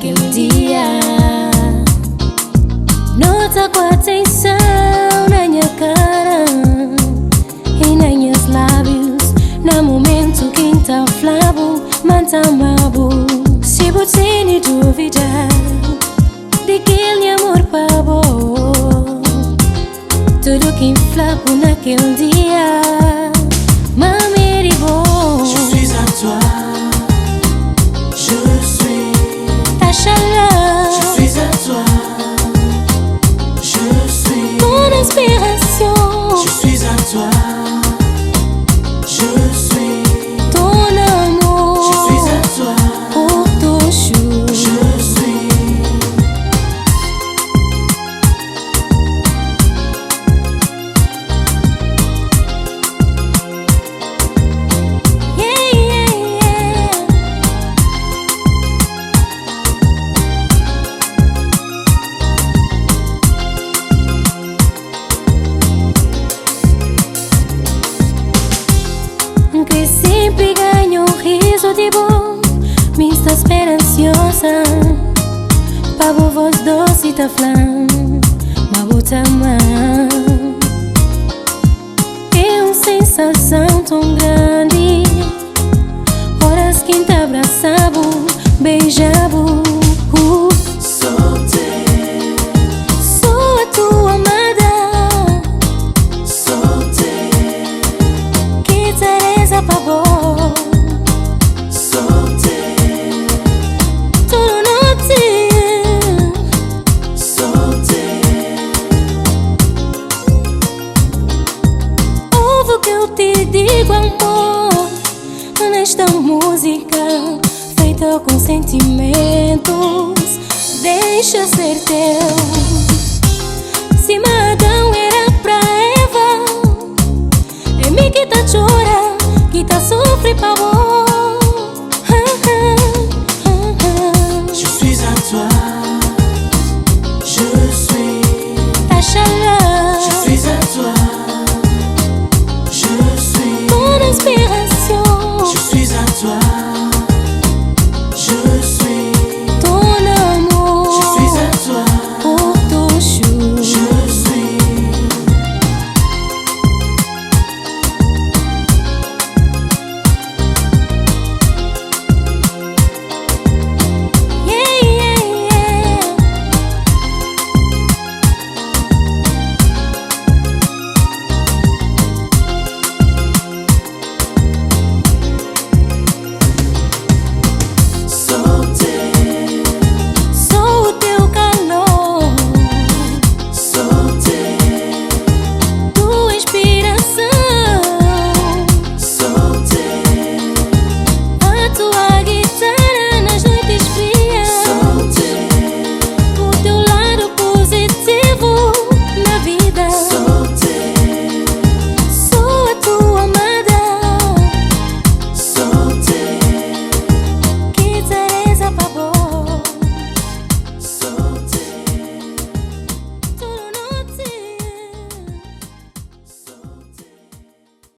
naquele dia. Nota com atenção na minha cara e nas minhas lábios. No momento que tá flavo, manta mabo. Se você me duvidar de que ele amor pavo, tudo que flavo naquele dia, mami ribo. Je suis à toi, je suis Ta chaleur, je suis à toi, je suis ton inspiration, je suis à toi, je suis ton amour, je suis à toi, pour toujours. je suis Yeah, yeah, yeah. Que sempre ganho um riso de bom, me está esperançosa. Pavo voz doce tá falando, mas bota mão. É uma sensação tão grande, horas que te abraçava, beijava. sauter, Sou a tua amada, sauter, que Teresa pavor. sauter, Tudo noite, sauter. ouve o que eu te digo, amor, nesta música feita com sentimentos. Deixa ser teu. Se Adão era pra Eva, é mim que tá chora, que tá sofre pavor.